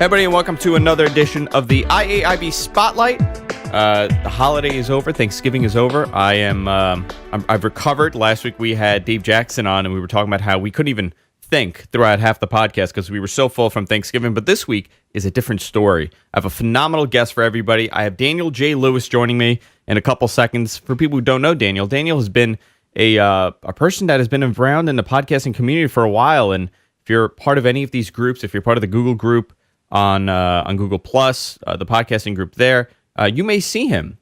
Everybody, and welcome to another edition of the IAIB Spotlight. The holiday is over. Thanksgiving is over. I've recovered. Last week we had Dave Jackson on, and we were talking about how we couldn't even think throughout half the podcast because we were so full from Thanksgiving. But this week is a different story. I have a phenomenal guest for everybody. I have Daniel J. Lewis joining me in a couple seconds. For people who don't know Daniel has been a person that has been around in the podcasting community for a while. And if you're part of any of these groups, if you're part of the Google group on Google Plus, the podcasting group there, you may see him,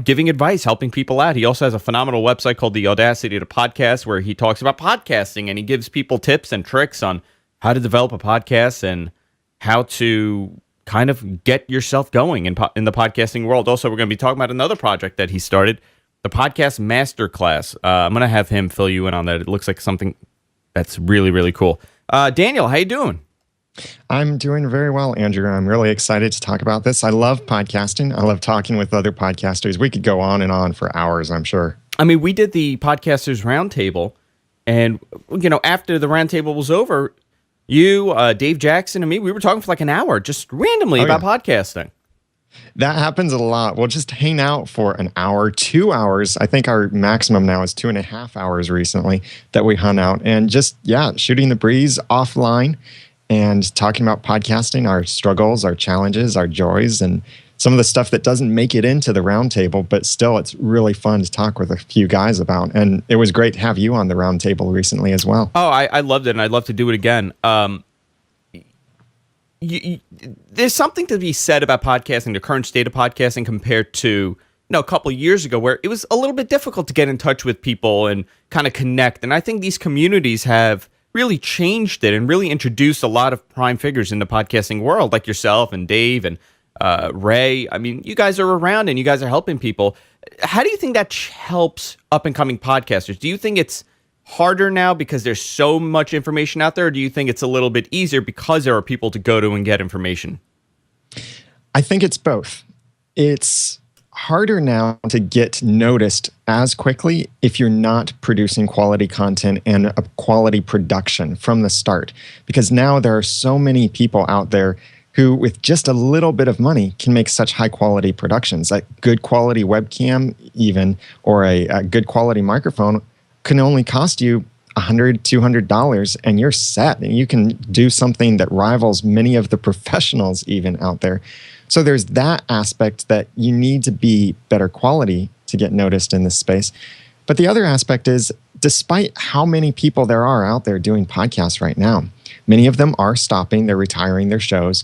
giving advice, helping people out. He also has a phenomenal website called the Audacity to Podcast, where he talks about podcasting and he gives people tips and tricks on how to develop a podcast and how to kind of get yourself going in the podcasting world. Also, we're going to be talking about another project that he started, the Podcast Masterclass. I'm going to have him fill you in on that. It looks like something that's really, really cool. Daniel, how you doing? I'm doing very well, Andrew. I'm really excited to talk about this. I love podcasting. I love talking with other podcasters. We could go on and on for hours, I'm sure. I mean, we did the Podcasters Roundtable, and, after the roundtable was over, you, Dave Jackson, and me, we were talking for like an hour, just randomly about podcasting. That happens a lot. We'll just hang out for an hour, 2 hours. I think our maximum now is 2.5 hours recently that we hung out, and just, shooting the breeze offline and talking about podcasting, our struggles, our challenges, our joys, and some of the stuff that doesn't make it into the roundtable, but still it's really fun to talk with a few guys about. And it was great to have you on the roundtable recently as well. Oh, I loved it, and I'd love to do it again. There's something to be said about podcasting, the current state of podcasting, compared to a couple of years ago, where it was a little bit difficult to get in touch with people and kind of connect. And I think these communities have really changed it and really introduced a lot of prime figures in the podcasting world, like yourself and Dave and Ray. I mean, you guys are around and you guys are helping people. How do you think that helps up-and-coming podcasters? Do you think it's harder now because there's so much information out there, or do you think it's a little bit easier because there are people to go to and get information? I think it's both. It's harder now to get noticed as quickly if you're not producing quality content and a quality production from the start. Because now there are so many people out there who, with just a little bit of money, can make such high quality productions. Like good quality webcam even, or a good quality microphone can only cost you $100, $200, and you're set. And you can do something that rivals many of the professionals even out there. So there's that aspect that you need to be better quality to get noticed in this space. But the other aspect is, despite how many people there are out there doing podcasts right now, many of them are stopping, they're retiring their shows.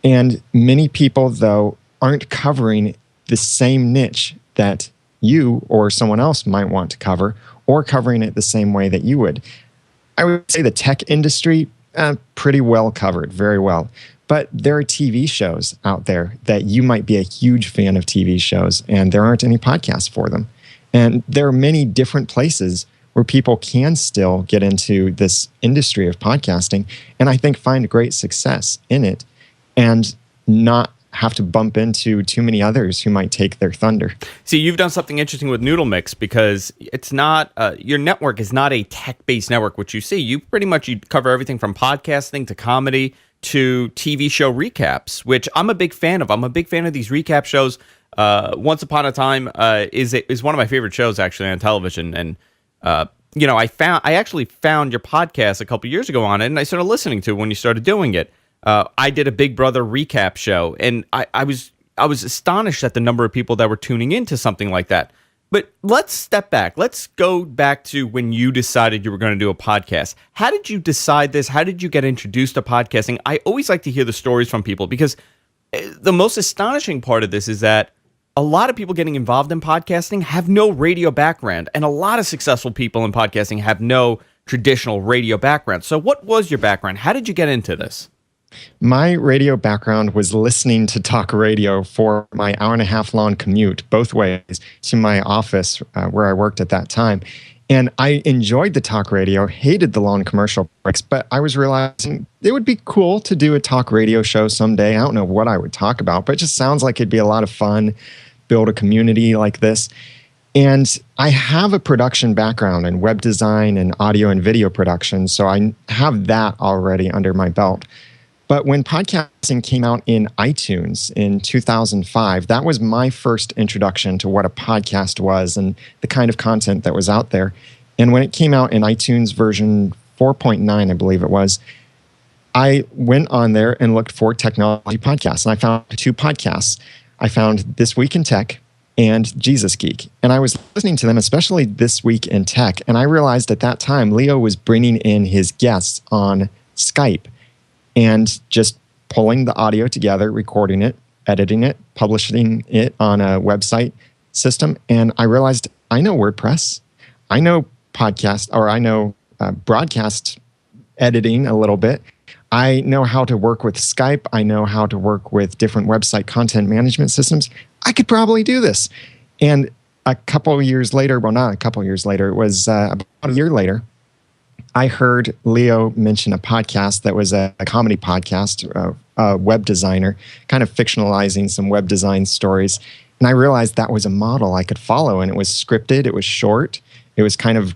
And many people, though, aren't covering the same niche that you or someone else might want to cover, or covering it the same way that you would. I would say the tech industry, pretty well covered, very well. But there are TV shows out there that you might be a huge fan of TV shows, and there aren't any podcasts for them. And there are many different places where people can still get into this industry of podcasting, and I think find great success in it and not have to bump into too many others who might take their thunder. See, you've done something interesting with Noodle.mx, because it's not your network is not a tech-based network, which you see. You cover everything from podcasting to comedy to TV show recaps, which I'm a big fan of. I'm a big fan of these recap shows. Once Upon a Time is one of my favorite shows actually on television, and I actually found your podcast a couple years ago on it, and I started listening to it when you started doing it. I did a Big Brother recap show, and I was astonished at the number of people that were tuning into something like that. But let's step back. Let's go back to when you decided you were going to do a podcast. How did you decide this? How did you get introduced to podcasting? I always like to hear the stories from people, because the most astonishing part of this is that a lot of people getting involved in podcasting have no radio background, and a lot of successful people in podcasting have no traditional radio background. So what was your background? How did you get into this? My radio background was listening to talk radio for my hour-and-a-half long commute both ways to my office where I worked at that time. And I enjoyed the talk radio, hated the long commercial breaks, but I was realizing it would be cool to do a talk radio show someday. I don't know what I would talk about, but it just sounds like it'd be a lot of fun, build a community like this. And I have a production background in web design and audio and video production, so I have that already under my belt. But when podcasting came out in iTunes in 2005, that was my first introduction to what a podcast was and the kind of content that was out there. And when it came out in iTunes version 4.9, I believe it was, I went on there and looked for technology podcasts. And I found 2 podcasts. I found This Week in Tech and Jesus Geek. And I was listening to them, especially This Week in Tech. And I realized at that time, Leo was bringing in his guests on Skype and just pulling the audio together, recording it, editing it, publishing it on a website system. And I realized I know WordPress. I know podcast, or I know broadcast editing a little bit. I know how to work with Skype. I know how to work with different website content management systems. I could probably do this. And a couple of years later, well, not a couple of years later, it was about a year later, I heard Leo mention a podcast that was a comedy podcast, a web designer, kind of fictionalizing some web design stories. And I realized that was a model I could follow. And it was scripted. It was short. It was kind of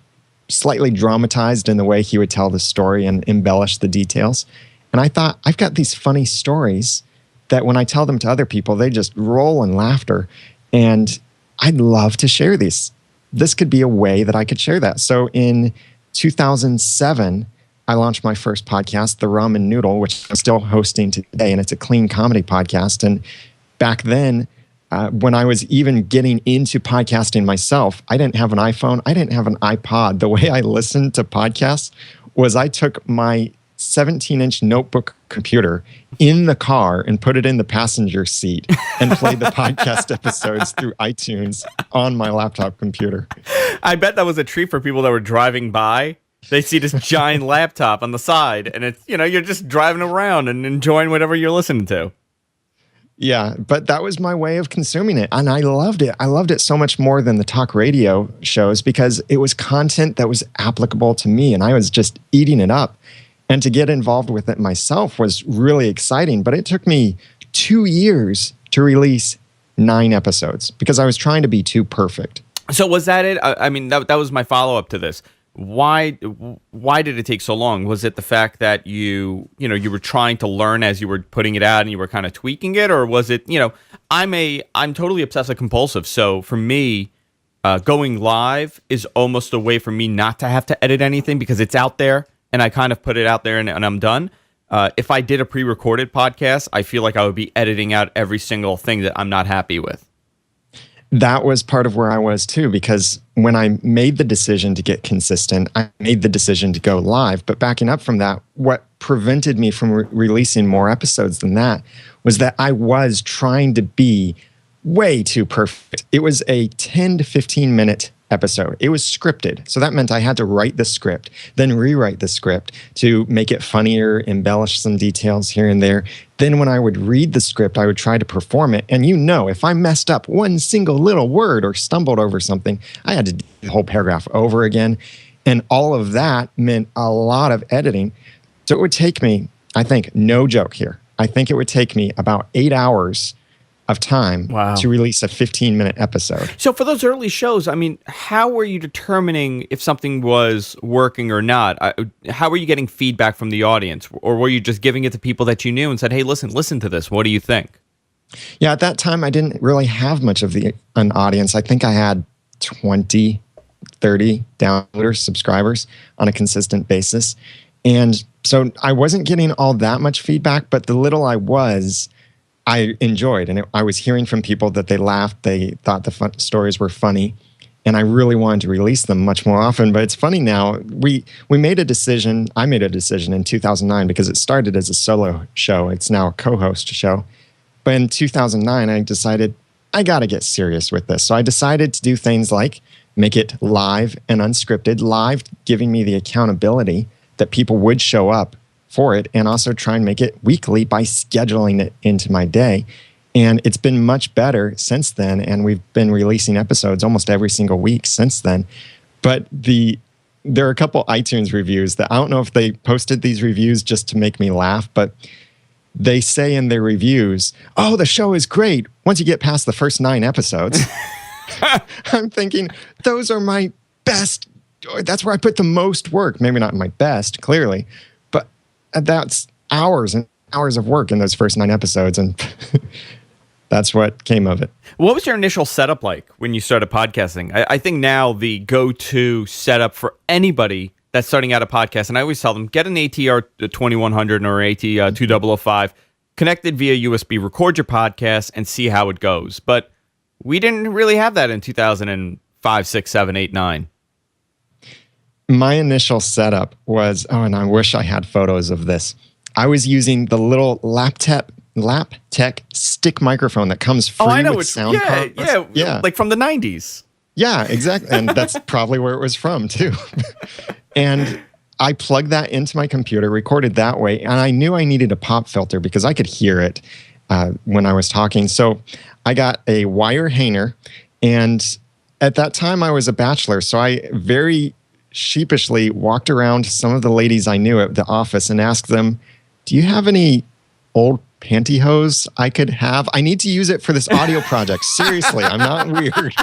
slightly dramatized in the way he would tell the story and embellish the details. And I thought, I've got these funny stories that when I tell them to other people, they just roll in laughter. And I'd love to share these. This could be a way that I could share that. So in 2007, I launched my first podcast, The Ramen Noodle, which I'm still hosting today, and it's a clean comedy podcast. And back then, when I was even getting into podcasting myself, I didn't have an iPhone. I didn't have an iPod. The way I listened to podcasts was I took my 17-inch notebook computer in the car and put it in the passenger seat and played the podcast episodes through iTunes on my laptop computer. I bet that was a treat for people that were driving by. They see this giant laptop on the side, and it's, you're just driving around and enjoying whatever you're listening to. Yeah, but that was my way of consuming it. And I loved it. I loved it so much more than the talk radio shows because it was content that was applicable to me, and I was just eating it up. And to get involved with it myself was really exciting. But it took me 2 years to release 9 episodes because I was trying to be too perfect. So was that it? I mean, that was my follow-up to this. Why did it take so long? Was it the fact that you were trying to learn as you were putting it out and you were kind of tweaking it? Or was it, I'm totally obsessive compulsive. So for me, going live is almost a way for me not to have to edit anything because it's out there. And I kind of put it out there and I'm done. If I did a pre-recorded podcast, I feel like I would be editing out every single thing that I'm not happy with. That was part of where I was too, because when I made the decision to get consistent, I made the decision to go live. But backing up from that, what prevented me from releasing more episodes than that was that I was trying to be way too perfect. It was a 10 to 15 minute episode. It was scripted. So that meant I had to write the script, then rewrite the script to make it funnier, embellish some details here and there. Then when I would read the script, I would try to perform it. And if I messed up one single little word or stumbled over something, I had to do the whole paragraph over again. And all of that meant a lot of editing. So it would take me, I think, no joke here, I think it would take me about 8 hours of time to release a 15-minute episode. So for those early shows, I mean, how were you determining if something was working or not? How were you getting feedback from the audience? Or were you just giving it to people that you knew and said, hey, listen to this. What do you think? Yeah, at that time, I didn't really have much of an audience. I think I had 20, 30 downloaders, subscribers on a consistent basis. And so I wasn't getting all that much feedback, but the little I enjoyed, and I was hearing from people that they laughed, they thought the stories were funny, and I really wanted to release them much more often. But it's funny now, we made a decision, I made a decision in 2009 because it started as a solo show. It's now a co-host show. But in 2009, I decided I got to get serious with this. So I decided to do things like make it live and unscripted, live giving me the accountability that people would show up for it, and also try and make it weekly by scheduling it into my day. And it's been much better since then, and we've been releasing episodes almost every single week since then. But there are a couple iTunes reviews that I don't know if they posted these reviews just to make me laugh, but they say in their reviews, oh, the show is great once you get past the first 9 episodes. I'm thinking, those are my best. That's where I put the most work. Maybe not my best, clearly, but that's hours and hours of work in those first 9 episodes, and that's what came of it. What was your initial setup like when you started podcasting? I think now the go-to setup for anybody that's starting out a podcast, and I always tell them, get an ATR 2100 or AT 2005, connected via USB, record your podcast, and see how it goes. But we didn't really have that in 2005, 6, 7, 8, 9. My initial setup was, and I wish I had photos of this. I was using the little Laptec stick microphone that comes free with sound cards. Yeah, like from the 90s. Yeah, exactly. And that's probably where it was from, too. And I plugged that into my computer, recorded that way, and I knew I needed a pop filter because I could hear it when I was talking. So I got a wire hanger, and at that time I was a bachelor, so I very sheepishly walked around to some of the ladies I knew at the office and asked them, do you have any old pantyhose I could have? I need to use it for this audio project. Seriously, I'm not weird.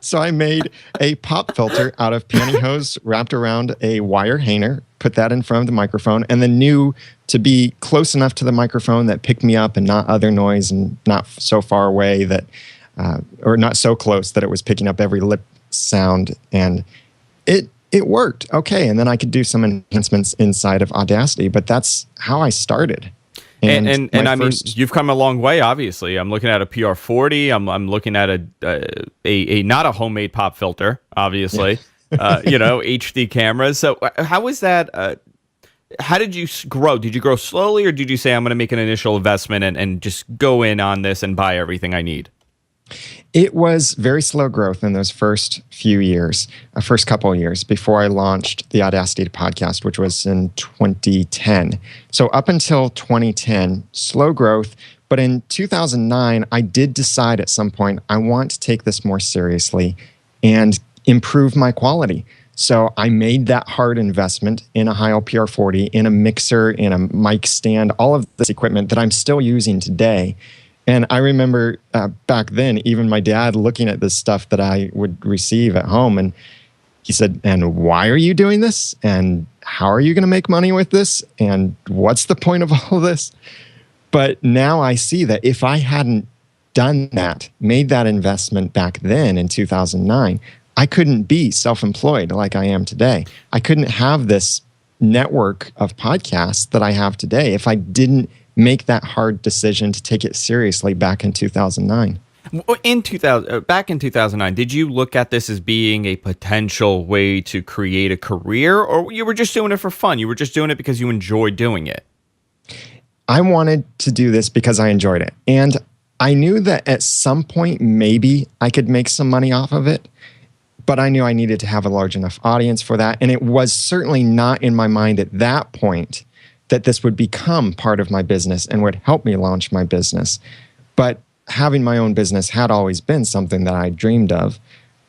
So I made a pop filter out of pantyhose wrapped around a wire hanger, put that in front of the microphone, and then knew to be close enough to the microphone that picked me up and not other noise, and not so far away that, or not so close that it was picking up every lip sound. And it worked. Okay. And then I could do some enhancements inside of Audacity, but that's how I started. And I mean, you've come a long way, obviously. I'm looking at a PR40. I'm looking at a not a homemade pop filter, obviously. Yeah. HD cameras. So how was that? How did you grow? Did you grow slowly, or did you say, I'm going to make an initial investment and just go in on this and buy everything I need? It was very slow growth in those first few years, first couple of years before I launched the Audacity podcast, which was in 2010. So up until 2010, slow growth. But in 2009, I did decide at some point, I want to take this more seriously and improve my quality. So I made that hard investment in a Heil PR40, in a mixer, in a mic stand, all of this equipment that I'm still using today. And I remember back then, even my dad looking at this stuff that I would receive at home, and he said, and why are you doing this? And how are you going to make money with this? And what's the point of all of this? But now I see that if I hadn't done that, made that investment back then in 2009, I couldn't be self-employed like I am today. I couldn't have this network of podcasts that I have today if I didn't make that hard decision to take it seriously back in 2009. Back in 2009, did you look at this as being a potential way to create a career, or you were just doing it for fun? You were just doing it because you enjoyed doing it? I wanted to do this because I enjoyed it. And I knew that at some point, maybe I could make some money off of it, but I knew I needed to have a large enough audience for that. And it was certainly not in my mind at that point that this would become part of my business and would help me launch my business. But having my own business had always been something that I dreamed of,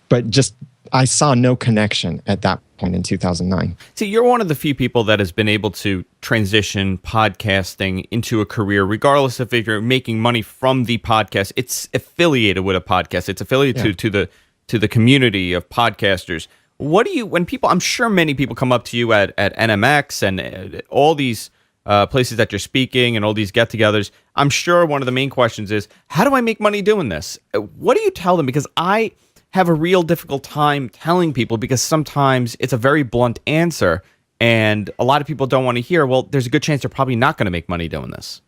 but just I saw no connection at that point in 2009. See, you're one of the few people that has been able to transition podcasting into a career, regardless of if you're making money from the podcast. It's affiliated with a podcast. It's affiliated to the community of podcasters. What do you, when people, I'm sure many people come up to you at NMX and all these places that you're speaking and all these get-togethers, I'm sure one of the main questions is, how do I make money doing this? What do you tell them? Because I have a real difficult time telling people, because sometimes it's a very blunt answer and a lot of people don't want to hear, well, there's a good chance they're probably not going to make money doing this.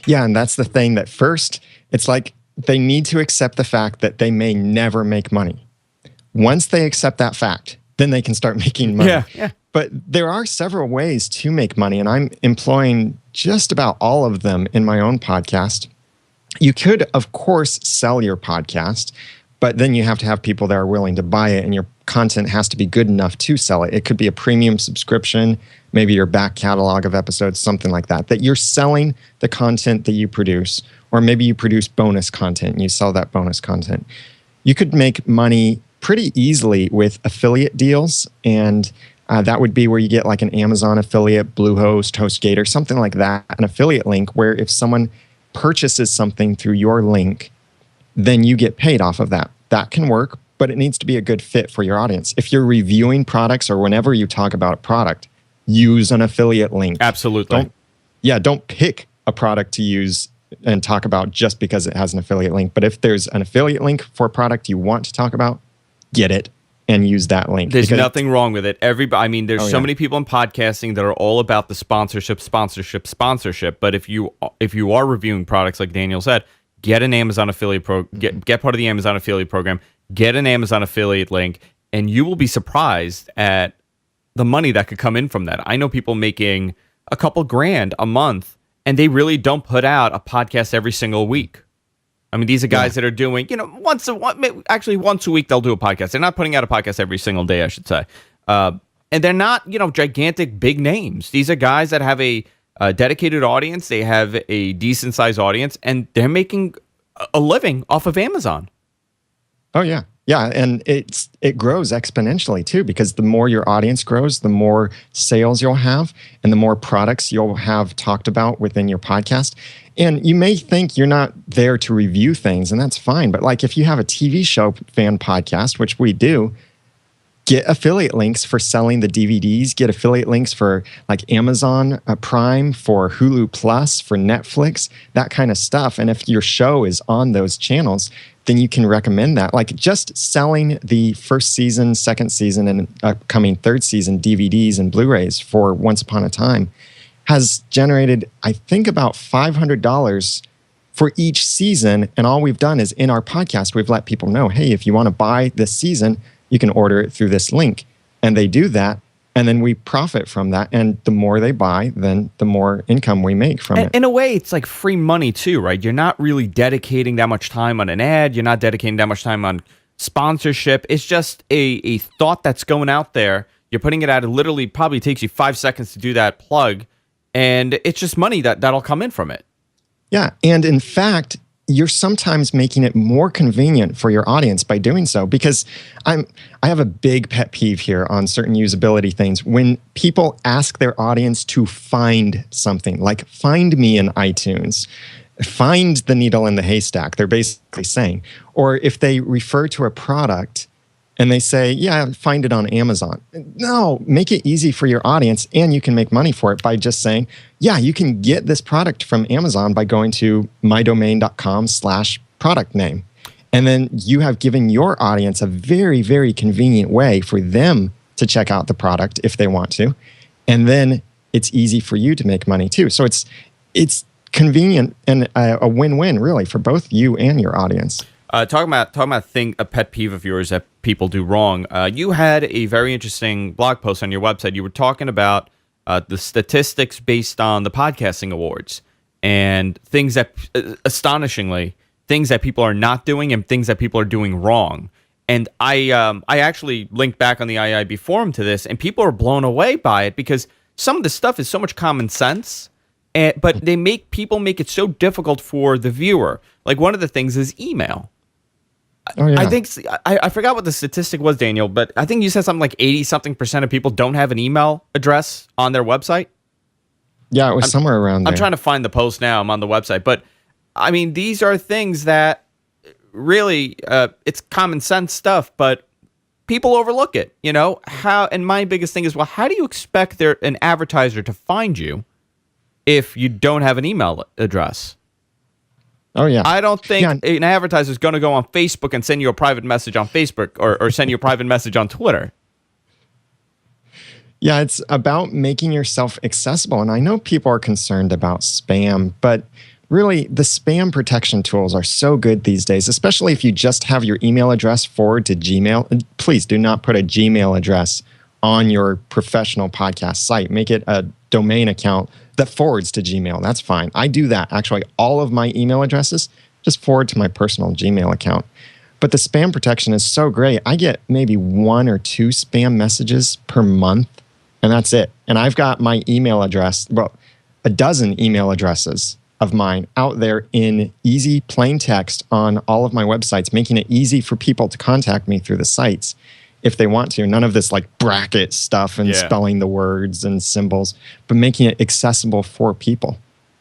Yeah, and that's the thing, that first, it's like they need to accept the fact that they may never make money. Once they accept that fact, then they can start making money. Yeah. But there are several ways to make money, and I'm employing just about all of them in my own podcast. You could, of course, sell your podcast, but then you have to have people that are willing to buy it, and your content has to be good enough to sell it. It could be a premium subscription, maybe your back catalog of episodes, something like that, that you're selling the content that you produce, or maybe you produce bonus content and you sell that bonus content. You could make money pretty easily with affiliate deals, and that would be where you get like an Amazon affiliate, Bluehost, HostGator, something like that, an affiliate link where if someone purchases something through your link, then you get paid off of that. That can work, but it needs to be a good fit for your audience. If you're reviewing products or whenever you talk about a product, use an affiliate link. Absolutely. yeah, don't pick a product to use and talk about just because it has an affiliate link. But if there's an affiliate link for a product you want to talk about, get it and use that link. There's nothing wrong with it. Everybody, I mean, there's so many people in podcasting that are all about the sponsorship. But if you are reviewing products, like Daniel said, get an Amazon affiliate get part of the Amazon affiliate program, get an Amazon affiliate link, and you will be surprised at the money that could come in from that. I know people making a couple grand a month, and they really don't put out a podcast every single week. I mean, these are guys that are doing, once a week they'll do a podcast. They're not putting out a podcast every single day, I should say. And they're not, gigantic big names. These are guys that have a dedicated audience. They have a decent sized audience, and they're making a living off of Amazon. Oh, yeah. Yeah, and it grows exponentially too, because the more your audience grows, the more sales you'll have and the more products you'll have talked about within your podcast. And you may think you're not there to review things, and that's fine. But like if you have a TV show fan podcast, which we do, get affiliate links for selling the DVDs, get affiliate links for like Amazon Prime, for Hulu Plus, for Netflix, that kind of stuff. And if your show is on those channels, then you can recommend that. Like just selling the first season, second season, and upcoming third season DVDs and Blu-rays for Once Upon a Time has generated, I think, about $500 for each season. And all we've done is in our podcast, we've let people know, hey, if you want to buy this season, you can order it through this link. And they do that. And then we profit from that. And the more they buy, then the more income we make from it. In a way, it's like free money too, right? You're not really dedicating that much time on an ad. You're not dedicating that much time on sponsorship. It's just a thought that's going out there. You're putting it out. It literally probably takes you 5 seconds to do that plug. And it's just money that'll come in from it. Yeah. And in fact, you're sometimes making it more convenient for your audience by doing so, because I have a big pet peeve here on certain usability things. When people ask their audience to find something, like find me in iTunes, find the needle in the haystack, they're basically saying, or if they refer to a product and they say, yeah, find it on Amazon. No, make it easy for your audience, and you can make money for it by just saying, yeah, you can get this product from Amazon by going to mydomain.com/product name. And then you have given your audience a very, very convenient way for them to check out the product if they want to. And then it's easy for you to make money too. So it's convenient and a win-win really for both you and your audience. Talking about a pet peeve of yours that people do wrong. You had a very interesting blog post on your website. You were talking about the statistics based on the podcasting awards and things that, astonishingly, things that people are not doing and things that people are doing wrong. And I actually linked back on the IAIB forum to this, and people are blown away by it because some of the stuff is so much common sense, but people make it so difficult for the viewer. Like one of the things is email. Oh, yeah. I think I forgot what the statistic was, Daniel, but I think you said something like 80-something% of people don't have an email address on their website. Yeah, it was somewhere around there. I'm trying to find the post now. I'm on the website. But, I mean, these are things that really, it's common sense stuff, but people overlook it, And my biggest thing is, well, how do you expect an advertiser to find you if you don't have an email address? Oh, yeah. I don't think an advertiser is going to go on Facebook and send you a private message on Facebook or send you a private message on Twitter. Yeah, it's about making yourself accessible. And I know people are concerned about spam, but really the spam protection tools are so good these days, especially if you just have your email address forward to Gmail. Please do not put a Gmail address on your professional podcast site. Make it a domain account that forwards to Gmail. That's fine. I do that. Actually, all of my email addresses just forward to my personal Gmail account. But the spam protection is so great. I get maybe 1 or 2 spam messages per month, and that's it. And I've got my email address, a dozen email addresses of mine out there in easy plain text on all of my websites, making it easy for people to contact me through the sites if they want to. None of this like bracket stuff and spelling the words and symbols, but making it accessible for people.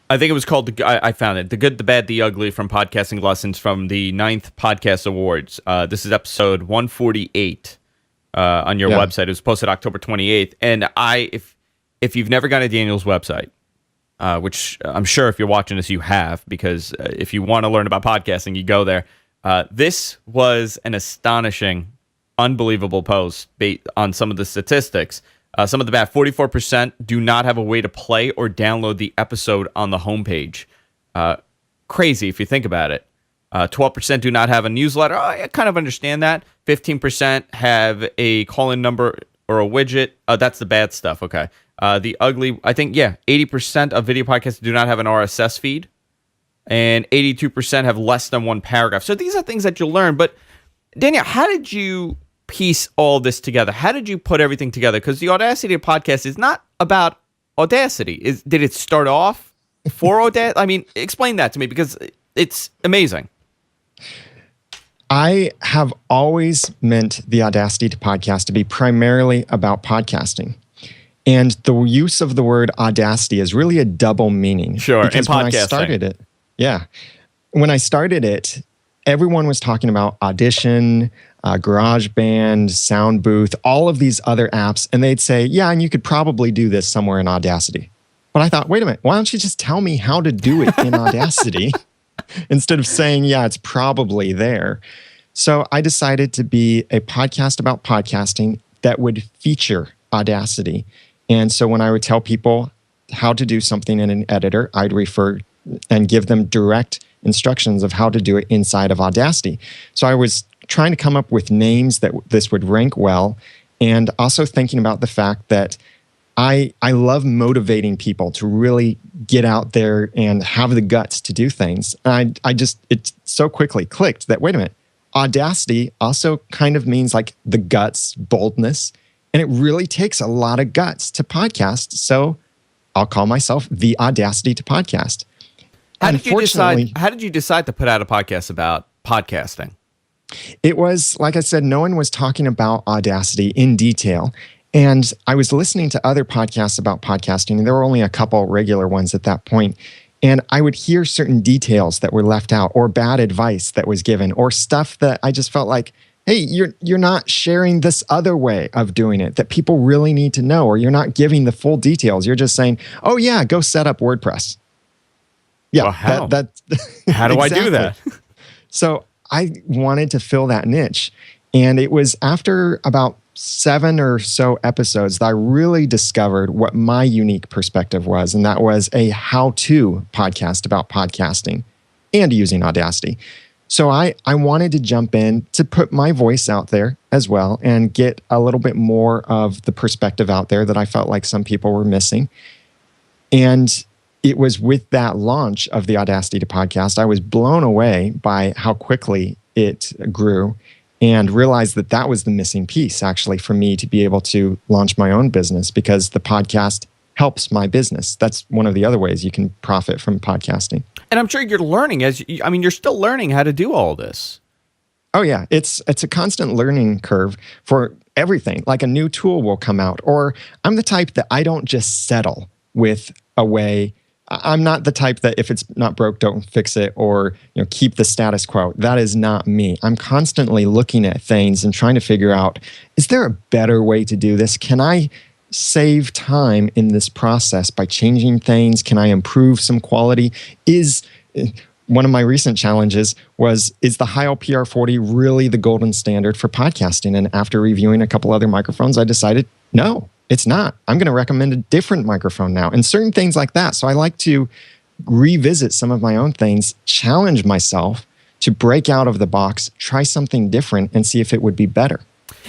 I think it was called, I found it, The Good, the Bad, the Ugly from Podcasting Lessons from the 9th Podcast Awards. This is episode 148 on your website. It was posted October 28th. And if you've never gone to Daniel's website, which I'm sure if you're watching this, you have, because if you want to learn about podcasting, you go there. This was an astonishing, unbelievable post based on some of the statistics. Some of the bad 44% do not have a way to play or download the episode on the homepage. Crazy if you think about it. 12% do not have a newsletter. I kind of understand that. 15% have a call-in number or a widget. That's the bad stuff. Okay. The ugly, I think, 80% of video podcasts do not have an RSS feed, and 82% have less than one paragraph. So these are things that you'll learn. But Daniel, how did you piece all this together? How did you put everything together? Because the Audacity podcast is not about Audacity. Did it start off for Audacity? I mean, explain that to me, because it's amazing. I have always meant the Audacity to podcast to be primarily about podcasting. And the use of the word Audacity is really a double meaning. Sure, because and podcasting. When I started it, when I started it, everyone was talking about Audition, GarageBand, Sound Booth, all of these other apps. And they'd say, and you could probably do this somewhere in Audacity. But I thought, wait a minute, why don't you just tell me how to do it in Audacity instead of saying, it's probably there. So I decided to be a podcast about podcasting that would feature Audacity. And so when I would tell people how to do something in an editor, I'd refer and give them direct instructions of how to do it inside of Audacity. So I was trying to come up with names that this would rank well, and also thinking about the fact that I love motivating people to really get out there and have the guts to do things. And it so quickly clicked that, wait a minute, Audacity also kind of means like the guts, boldness, and it really takes a lot of guts to podcast. So I'll call myself the Audacity to podcast. How did you decide to put out a podcast about podcasting? It was, like I said, no one was talking about Audacity in detail. And I was listening to other podcasts about podcasting, and there were only a couple regular ones at that point. And I would hear certain details that were left out, or bad advice that was given, or stuff that I just felt like, hey, you're not sharing this other way of doing it that people really need to know, or you're not giving the full details. You're just saying, oh yeah, go set up WordPress. Yeah, well, how? How do I do that? So I wanted to fill that niche. And it was after about 7 or so episodes that I really discovered what my unique perspective was. And that was a how-to podcast about podcasting and using Audacity. So I wanted to jump in to put my voice out there as well and get a little bit more of the perspective out there that I felt like some people were missing. And it was with that launch of the Audacity to podcast, I was blown away by how quickly it grew, and realized that that was the missing piece actually for me to be able to launch my own business, because the podcast helps my business. That's one of the other ways you can profit from podcasting. And I'm sure you're learning you're still learning how to do all this. Oh yeah, it's a constant learning curve for everything. Like a new tool will come out, or I'm the type that I don't just settle with a way. I'm not the type that if it's not broke, don't fix it, or keep the status quo. That is not me. I'm constantly looking at things and trying to figure out, is there a better way to do this? Can I save time in this process by changing things? Can I improve some quality? One of my recent challenges is the Heil PR40 really the golden standard for podcasting? And after reviewing a couple other microphones, I decided, no, it's not. I'm going to recommend a different microphone now, and certain things like that. So I like to revisit some of my own things, challenge myself to break out of the box, try something different, and see if it would be better.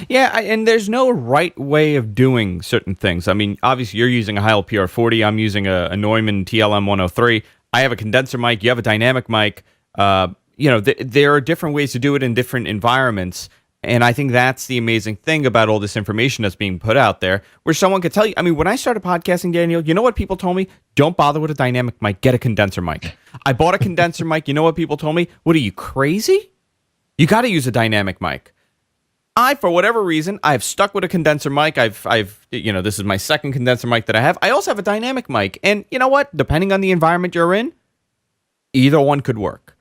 Yeah, and there's no right way of doing certain things. I mean, obviously, you're using a Heil PR40. I'm using a Neumann TLM 103. I have a condenser mic. You have a dynamic mic. There are different ways to do it in different environments. And I think that's the amazing thing about all this information that's being put out there, where someone could tell you. I mean, when I started podcasting, Daniel, you know what people told me? Don't bother with a dynamic mic. Get a condenser mic. I bought a condenser mic. You know what people told me? What, are you crazy? You got to use a dynamic mic. For whatever reason, I've stuck with a condenser mic. This is my second condenser mic that I have. I also have a dynamic mic. And you know what? Depending on the environment you're in, either one could work.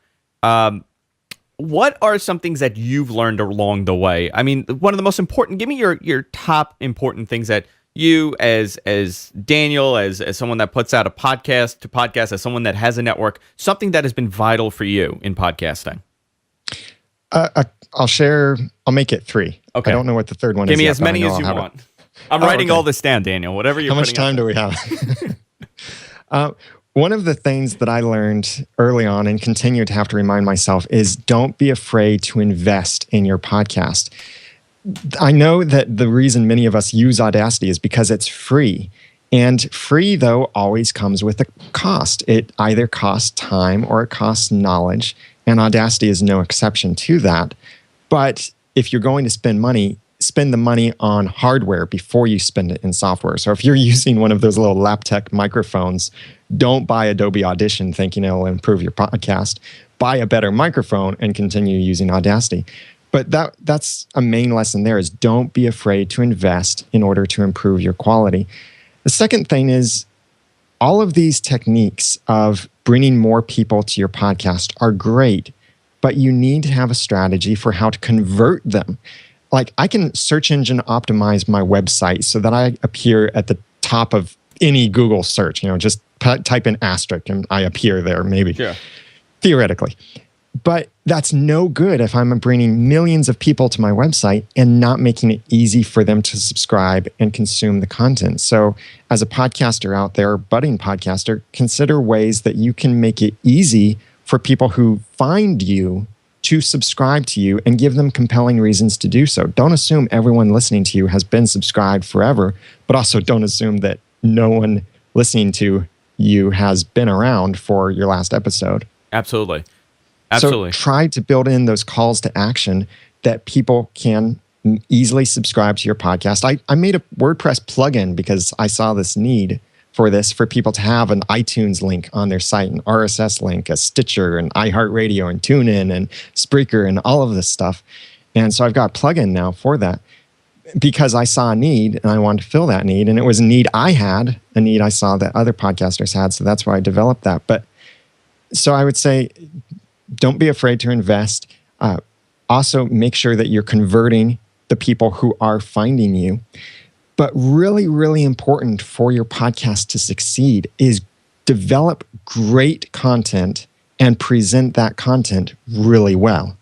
What are some things that you've learned along the way? I mean, one of the most important, give me your top important things that you as Daniel, as someone that puts out a podcast, as someone that has a network, something that has been vital for you in podcasting? I'll make it 3. Okay. I don't know what the third one is. Give me yet, as many as you want. I'm writing all this down, Daniel. Whatever you're How much time do we have? One of the things that I learned early on and continue to have to remind myself is don't be afraid to invest in your podcast. I know that the reason many of us use Audacity is because it's free. And free, though, always comes with a cost. It either costs time or it costs knowledge. And Audacity is no exception to that. But if you're going to spend money, spend the money on hardware before you spend it in software. So if you're using one of those little Laptec microphones, don't buy Adobe Audition thinking it'll improve your podcast. Buy a better microphone and continue using Audacity. But that's a main lesson there is don't be afraid to invest in order to improve your quality. The second thing is all of these techniques of bringing more people to your podcast are great, but you need to have a strategy for how to convert them. Like I can search engine optimize my website so that I appear at the top of any Google search, just type in asterisk and I appear there maybe, theoretically. But that's no good if I'm bringing millions of people to my website and not making it easy for them to subscribe and consume the content. So as a podcaster out there, budding podcaster, consider ways that you can make it easy for people who find you to subscribe to you and give them compelling reasons to do so. Don't assume everyone listening to you has been subscribed forever, but also don't assume that no one listening to you has been around for your last episode. Absolutely. So try to build in those calls to action that people can easily subscribe to your podcast. I made a WordPress plugin because I saw this need for people to have an iTunes link on their site, an RSS link, a Stitcher, and iHeartRadio, and TuneIn, and Spreaker, and all of this stuff. And so I've got a plugin now for that because I saw a need and I wanted to fill that need. And it was a need I had, a need I saw that other podcasters had. So that's why I developed that. But so I would say, don't be afraid to invest. Also, make sure that you're converting the people who are finding you. But really, really important for your podcast to succeed is develop great content and present that content really well.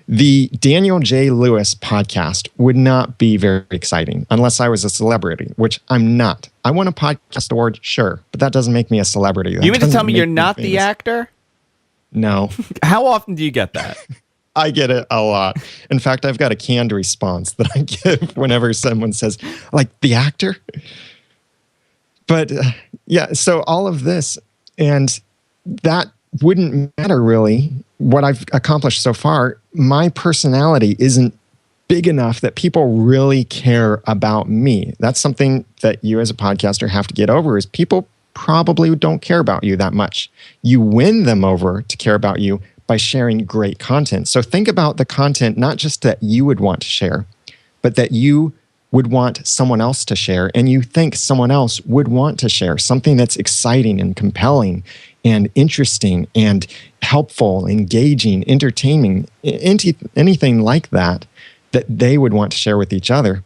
The Daniel J. Lewis podcast would not be very exciting unless I was a celebrity, which I'm not. I won a podcast award, sure, but that doesn't make me a celebrity. You mean to tell me you're not the actor? No. How often do you get that? I get it a lot. In fact, I've got a canned response that I give whenever someone says, like, the actor? But yeah, so all of this, and that wouldn't matter really. What I've accomplished so far, my personality isn't big enough that people really care about me. That's something that you as a podcaster have to get over is people probably don't care about you that much. You win them over to care about you by sharing great content. So think about the content, not just that you would want to share, but that you would want someone else to share, and you think someone else would want to share something that's exciting and compelling and interesting and helpful, engaging, entertaining, anything like that, that they would want to share with each other,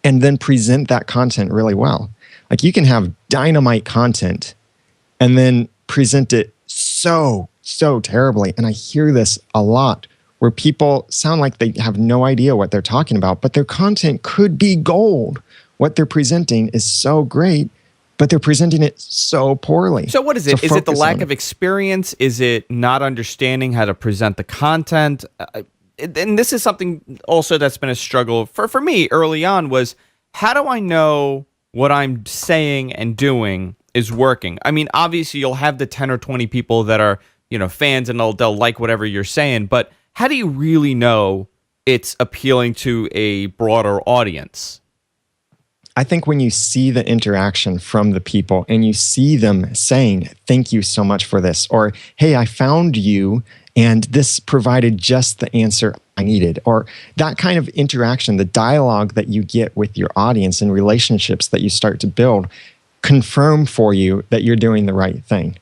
and then present that content really well. Like you can have dynamite content and then present it so terribly. And I hear this a lot where people sound like they have no idea what they're talking about, but their content could be gold. What they're presenting is so great, but they're presenting it so poorly. So what is it? Is it the lack of experience? Is it not understanding how to present the content? And this is something also that's been a struggle for me early on was, how do I know what I'm saying and doing is working? I mean, obviously you'll have the 10 or 20 people that are, fans and they'll like whatever you're saying, but how do you really know it's appealing to a broader audience? I think when you see the interaction from the people and you see them saying, thank you so much for this, or, hey, I found you and this provided just the answer I needed, or that kind of interaction, the dialogue that you get with your audience and relationships that you start to build confirm for you that you're doing the right thing.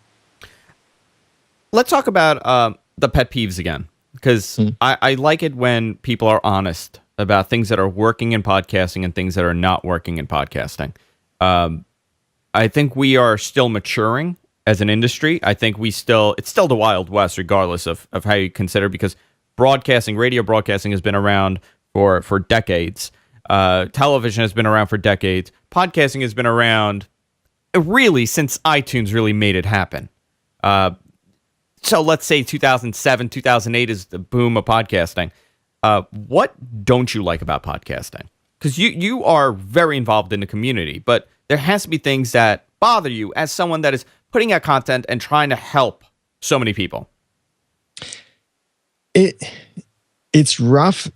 Let's talk about the pet peeves again, because I like it when people are honest about things that are working in podcasting and things that are not working in podcasting. I think we are still maturing as an industry. I think it's still the Wild West, regardless of how you consider, because radio broadcasting has been around for decades. Television has been around for decades. Podcasting has been around really since iTunes really made it happen. So let's say 2007, 2008 is the boom of podcasting. What don't you like about podcasting? Because you are very involved in the community, but there has to be things that bother you as someone that is putting out content and trying to help so many people. It's rough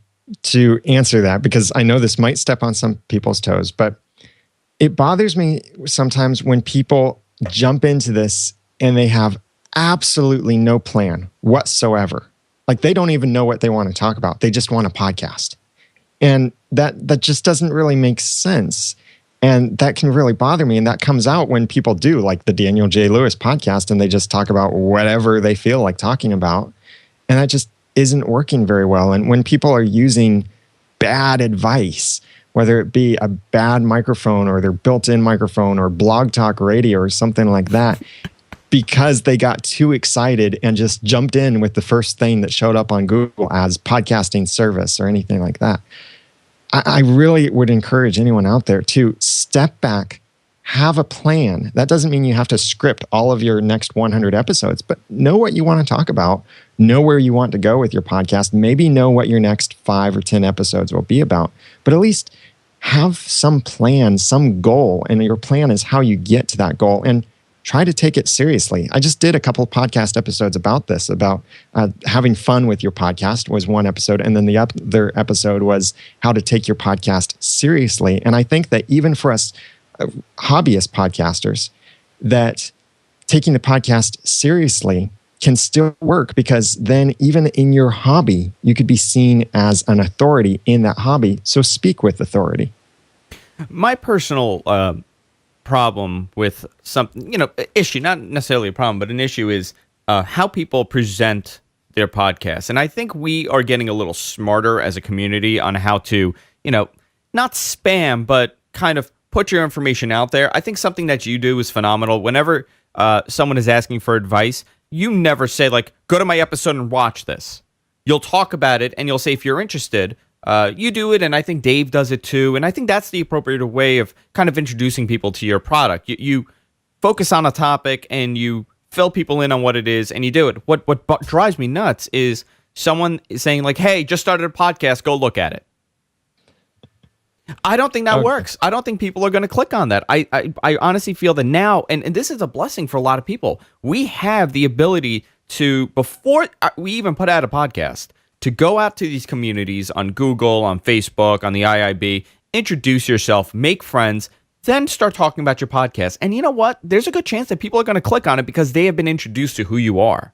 to answer that because I know this might step on some people's toes, but it bothers me sometimes when people jump into this and they have absolutely no plan whatsoever. Like they don't even know what they want to talk about. They just want a podcast. And that just doesn't really make sense. And that can really bother me. And that comes out when people do like the Daniel J. Lewis podcast and they just talk about whatever they feel like talking about. And that just isn't working very well. And when people are using bad advice, whether it be a bad microphone or their built-in microphone or Blog Talk Radio or something like that, because they got too excited and just jumped in with the first thing that showed up on Google as podcasting service or anything like that. I really would encourage anyone out there to step back, have a plan. That doesn't mean you have to script all of your next 100 episodes, but know what you want to talk about, know where you want to go with your podcast, maybe know what your next 5 or 10 episodes will be about, but at least have some plan, some goal, and your plan is how you get to that goal, and try to take it seriously. I just did a couple of podcast episodes about this, about having fun with your podcast was one episode. And then the other episode was how to take your podcast seriously. And I think that even for us hobbyist podcasters, that taking the podcast seriously can still work, because then even in your hobby, you could be seen as an authority in that hobby. So speak with authority. My personal problem with something, issue, not necessarily a problem, but an issue is how people present their podcasts. And I think we are getting a little smarter as a community on how to, not spam, but kind of put your information out there. I think something that you do is phenomenal. Whenever someone is asking for advice, you never say like, go to my episode and watch this. You'll talk about it and you'll say, if you're interested, you do it, and I think Dave does it too. And I think that's the appropriate way of kind of introducing people to your product. You focus on a topic and you fill people in on what it is, and you do it. What drives me nuts is someone saying like, hey, just started a podcast, go look at it. I don't think that works. I don't think people are going to click on that. I honestly feel that now, and this is a blessing for a lot of people, we have the ability to, before we even put out a podcast, to go out to these communities on Google, on Facebook, on the IAIB, introduce yourself, make friends, then start talking about your podcast. And you know what? There's a good chance that people are going to click on it because they have been introduced to who you are.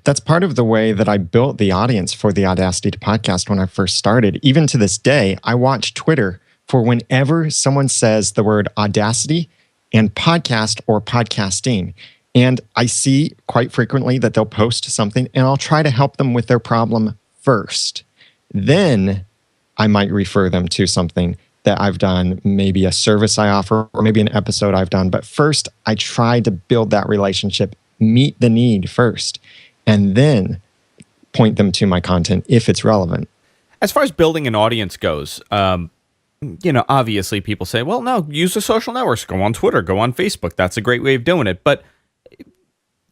That's part of the way that I built the audience for the Audacity podcast when I first started. Even to this day, I watch Twitter for whenever someone says the word Audacity and podcast or podcasting. And I see quite frequently that they'll post something and I'll try to help them with their problem first. Then I might refer them to something that I've done, maybe a service I offer or maybe an episode I've done. But first, I try to build that relationship, meet the need first, and then point them to my content if it's relevant. As far as building an audience goes, obviously people say, well, no, use the social networks, go on Twitter, go on Facebook. That's a great way of doing it. But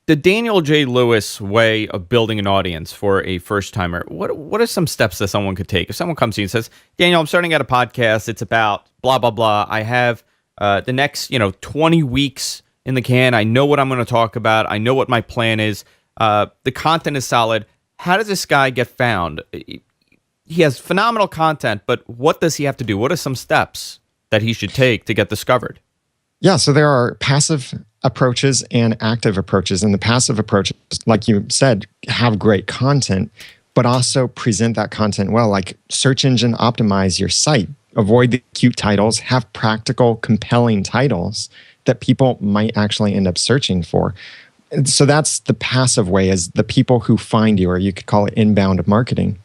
the Daniel J. Lewis way of building an audience for a first-timer, what are some steps that someone could take? If someone comes to you and says, Daniel, I'm starting out a podcast, it's about blah, blah, blah. I have the next 20 weeks in the can. I know what I'm going to talk about. I know what my plan is. The content is solid. How does this guy get found? He has phenomenal content, but what does he have to do? What are some steps that he should take to get discovered? Yeah, so there are passive approaches and active approaches. And the passive approaches, like you said, have great content, but also present that content well, like search engine optimize your site. Avoid the cute titles, have practical, compelling titles that people might actually end up searching for. And so that's the passive way, is the people who find you, or you could call it inbound marketing.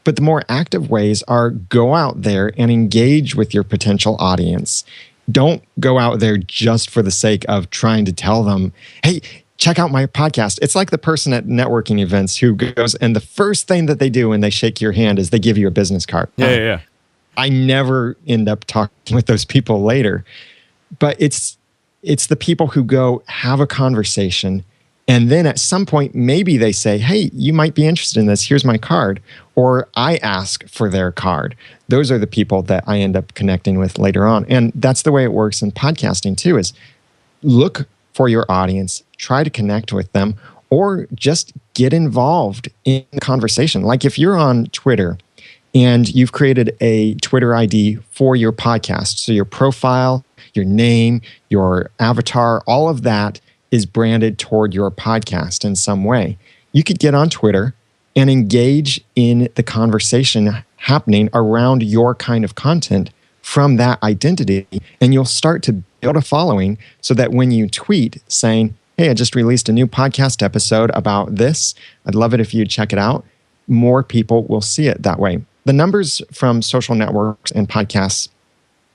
But the more active ways are go out there and engage with your potential audience. Don't go out there just for the sake of trying to tell them, hey, check out my podcast. It's like the person at networking events who goes and the first thing that they do when they shake your hand is they give you a business card. Yeah. I never end up talking with those people later. But it's the people who go have a conversation, and then at some point, maybe they say, hey, you might be interested in this. Here's my card. Or I ask for their card. Those are the people that I end up connecting with later on. And that's the way it works in podcasting too, is look for your audience, try to connect with them, or just get involved in the conversation. Like if you're on Twitter and you've created a Twitter ID for your podcast, so your profile, your name, your avatar, all of that is branded toward your podcast in some way. You could get on Twitter and engage in the conversation happening around your kind of content from that identity, and you'll start to build a following so that when you tweet saying, hey, I just released a new podcast episode about this, I'd love it if you'd check it out, more people will see it that way. The numbers from social networks and podcasts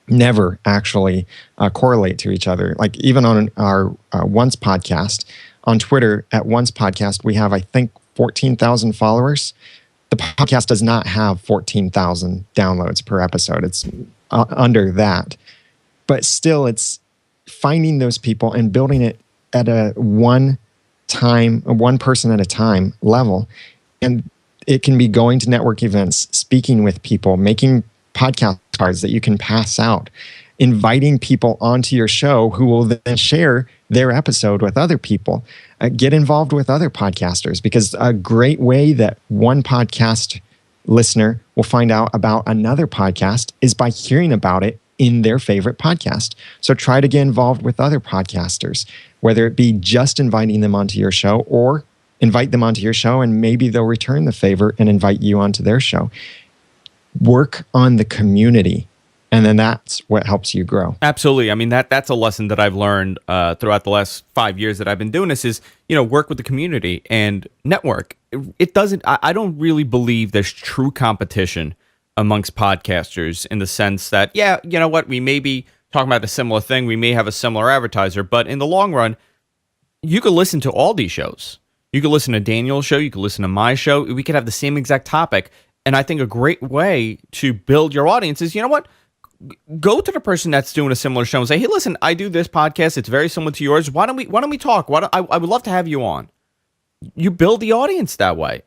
never actually correlate to each other. Like even on our Once podcast, on Twitter at Once podcast, we have, I think, 14,000 followers. The podcast does not have 14,000 downloads per episode. It's under that. But still, it's finding those people and building it at a one person at a time level. And it can be going to network events, speaking with people, making podcast cards that you can pass out, inviting people onto your show who will then share their episode with other people. Get involved with other podcasters, because a great way that one podcast listener will find out about another podcast is by hearing about it in their favorite podcast. So try to get involved with other podcasters, whether it be just inviting them onto your show or invite them onto your show and maybe they'll return the favor and invite you onto their show. Work on the community, and then that's what helps you grow. Absolutely. I mean, that's a lesson that I've learned throughout the last 5 years that I've been doing this is, work with the community and network. I don't really believe there's true competition amongst podcasters in the sense that, yeah, you know what, we may be talking about a similar thing, we may have a similar advertiser, but in the long run, you could listen to all these shows. You could listen to Daniel's show, you could listen to my show, we could have the same exact topic. And I think a great way to build your audience is, you know what? Go to the person that's doing a similar show and say, hey, listen, I do this podcast. It's very similar to yours. Why don't we talk? I would love to have you on. You build the audience that way.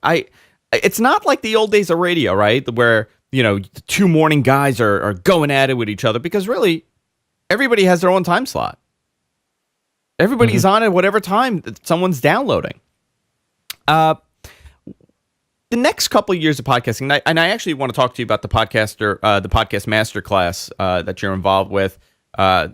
It's not like the old days of radio, right? Where, two morning guys are going at it with each other, because really everybody has their own time slot. Everybody's on at whatever time that someone's downloading. The next couple of years of podcasting, and I actually want to talk to you about the podcast masterclass that you're involved with.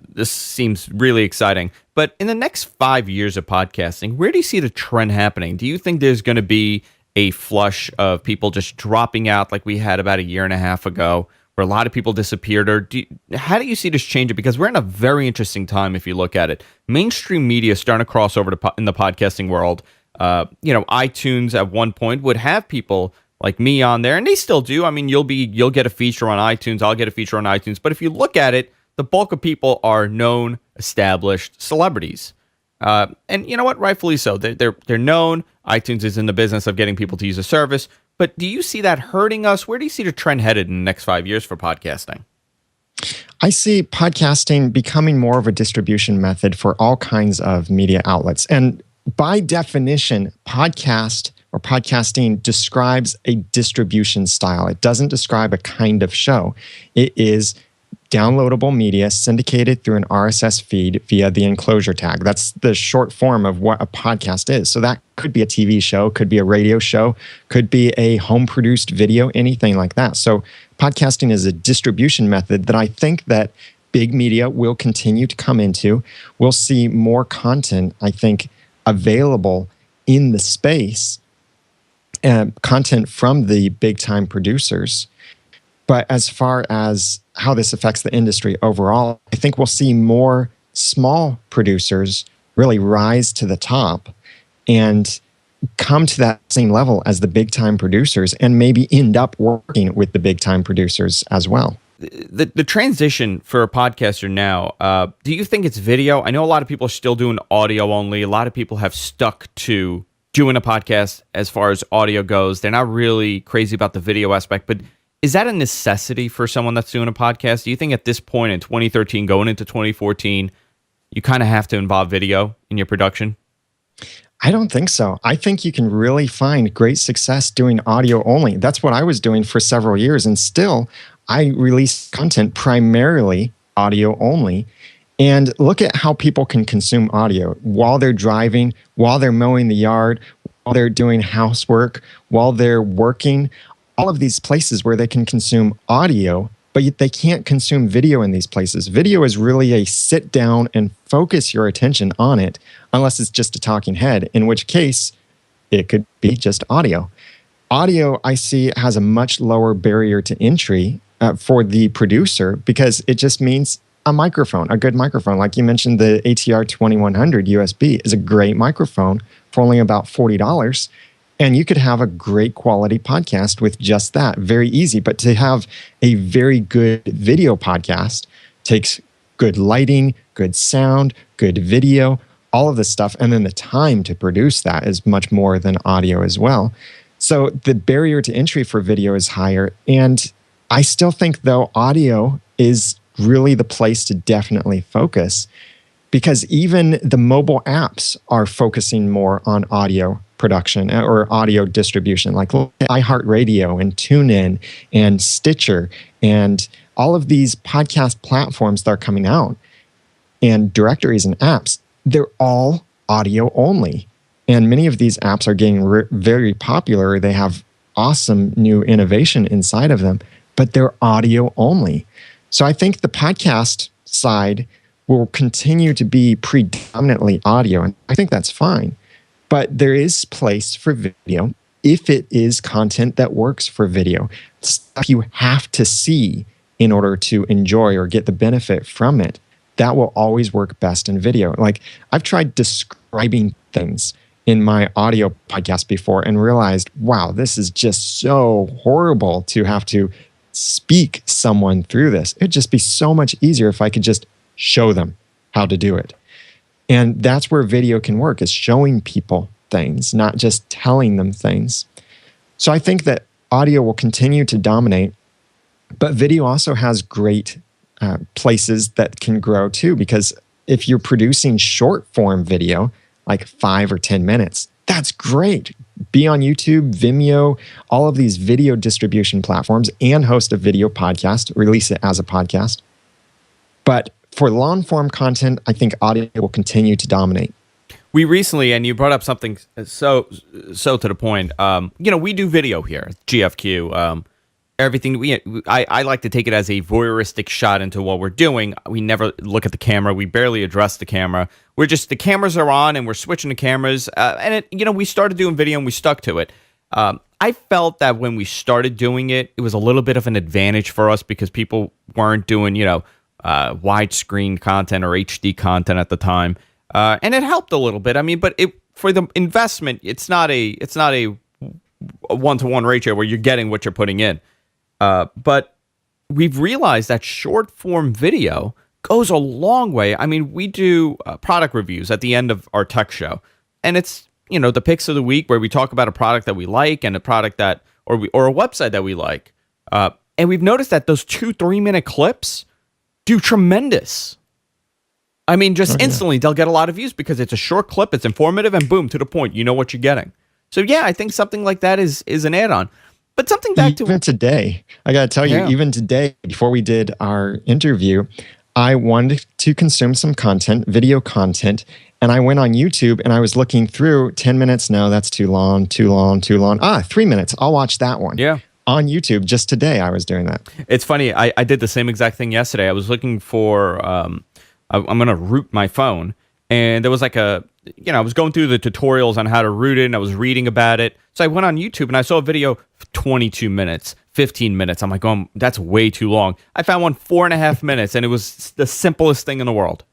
This seems really exciting. But in the next 5 years of podcasting, where do you see the trend happening? Do you think there's going to be a flush of people just dropping out like we had about a year and a half ago, where a lot of people disappeared? Or how do you see this changing? Because we're in a very interesting time if you look at it. Mainstream media is starting to cross over in the podcasting world. iTunes at one point would have people like me on there, and they still do. I mean, you'll get a feature on iTunes, I'll get a feature on iTunes. But if you look at it, the bulk of people are known, established celebrities. And you know what? Rightfully so. They're known. iTunes is in the business of getting people to use a service. But do you see that hurting us? Where do you see the trend headed in the next 5 years for podcasting? I see podcasting becoming more of a distribution method for all kinds of media outlets. And by definition, podcasting describes a distribution style. It doesn't describe a kind of show. It is downloadable media syndicated through an RSS feed via the enclosure tag. That's the short form of what a podcast is. So that could be a TV show, could be a radio show, could be a home-produced video, anything like that. So podcasting is a distribution method that I think that big media will continue to come into. We'll see more content, I think, available in the space, content from the big-time producers. But as far as how this affects the industry overall, I think we'll see more small producers really rise to the top. And come to that same level as the big time producers and maybe end up working with the big time producers as well. The transition for a podcaster now, do you think it's video? I know a lot of people are still doing audio only. A lot of people have stuck to doing a podcast as far as audio goes. They're not really crazy about the video aspect, but is that a necessity for someone that's doing a podcast? Do you think at this point in 2013, going into 2014, you kind of have to involve video in your production? I don't think so. I think you can really find great success doing audio only. That's what I was doing for several years, and still I release content primarily audio only. And look at how people can consume audio while they're driving, while they're mowing the yard, while they're doing housework, while they're working. All of these places where they can consume audio, but they can't consume video in these places. Video is really a sit down and focus your attention on it, unless it's just a talking head, in which case it could be just audio. Audio, I see, has a much lower barrier to entry for the producer because it just means a microphone, a good microphone. Like you mentioned, the ATR 2100 USB is a great microphone for only about $40. And you could have a great quality podcast with just that. Very easy. But to have a very good video podcast takes good lighting, good sound, good video, all of this stuff. And then the time to produce that is much more than audio as well. So the barrier to entry for video is higher. And I still think, though, audio is really the place to definitely focus because even the mobile apps are focusing more on audio production or audio distribution, like iHeartRadio and TuneIn and Stitcher and all of these podcast platforms that are coming out and directories and apps, they're all audio only. And many of these apps are getting very popular. They have awesome new innovation inside of them, but they're audio only. So I think the podcast side will continue to be predominantly audio, and I think that's fine. But there is place for video if it is content that works for video. Stuff you have to see in order to enjoy or get the benefit from it. That will always work best in video. Like I've tried describing things in my audio podcast before and realized, wow, this is just so horrible to have to speak someone through this. It'd just be so much easier if I could just show them how to do it. And that's where video can work, is showing people things, not just telling them things. So I think that audio will continue to dominate, but video also has great places that can grow too, because if you're producing short form video, like 5 or 10 minutes, that's great. Be on YouTube, Vimeo, all of these video distribution platforms, and host a video podcast, release it as a podcast. But for long form content, I think audio will continue to dominate. We recently, and you brought up something so to the point. We do video here at GFQ. Everything I like to take it as a voyeuristic shot into what we're doing. We never look at the camera. We barely address the camera. We're just, the cameras are on and we're switching the cameras. And we started doing video and we stuck to it. I felt that when we started doing it, it was a little bit of an advantage for us because people weren't doing, widescreen content or HD content at the time. And it helped a little bit. I mean, but for the investment, it's not a 1-to-1 ratio where you're getting what you're putting in. But we've realized that short form video goes a long way. I mean, we do product reviews at the end of our tech show, and it's, the picks of the week where we talk about a product that we like and a product that, or a website that we like. And we've noticed that those 2-3 minute clips do tremendous. I mean, just instantly they'll get a lot of views because it's a short clip, it's informative, and boom, to the point. You know what you're getting. So yeah, I think something like that is an add-on. But something back to even today, I got to tell you, even today, before we did our interview, I wanted to consume some content, video content, and I went on YouTube and I was looking through 10 minutes. No, that's too long. 3 minutes. I'll watch that one. Yeah. On YouTube, just today I was doing that. It's funny. I did the same exact thing yesterday. I was looking for, I'm going to root my phone. And there was like I was going through the tutorials on how to root it, and I was reading about it. So I went on YouTube, and I saw a video, 22 minutes, 15 minutes. I'm like, oh, that's way too long. I found one 4.5 minutes, and it was the simplest thing in the world.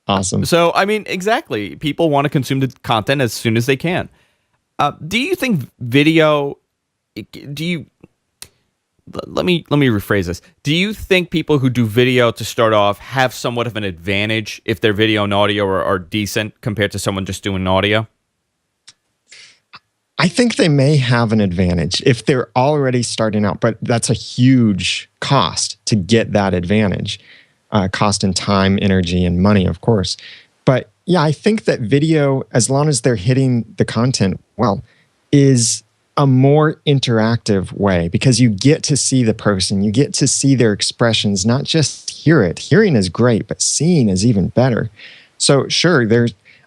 Awesome. So, I mean, exactly. People want to consume the content as soon as they can. Do you think video? Do you? Let me rephrase this. Do you think people who do video to start off have somewhat of an advantage if their video and audio are decent compared to someone just doing audio? I think they may have an advantage if they're already starting out, but that's a huge cost to get that advantage. Cost in time, energy, and money, of course. But yeah, I think that video, as long as they're hitting the content well, is a more interactive way because you get to see the person, you get to see their expressions, not just hear it. Hearing is great, but seeing is even better. So sure,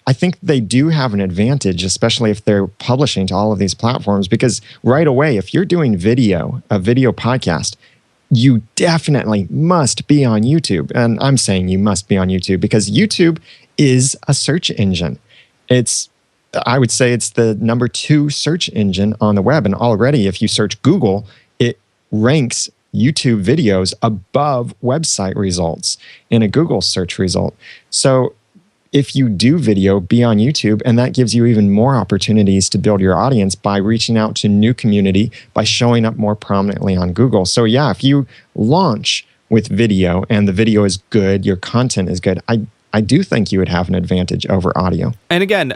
I think they do have an advantage, especially if they're publishing to all of these platforms, because right away, if you're doing a video podcast, you definitely must be on YouTube. And I'm saying you must be on YouTube because YouTube is a search engine. I would say it's the number 2 search engine on the web. And already, if you search Google, it ranks YouTube videos above website results in a Google search result. So if you do video, be on YouTube, and that gives you even more opportunities to build your audience by reaching out to new community, by showing up more prominently on Google. So yeah, if you launch with video and the video is good, your content is good, I do think you would have an advantage over audio. And again,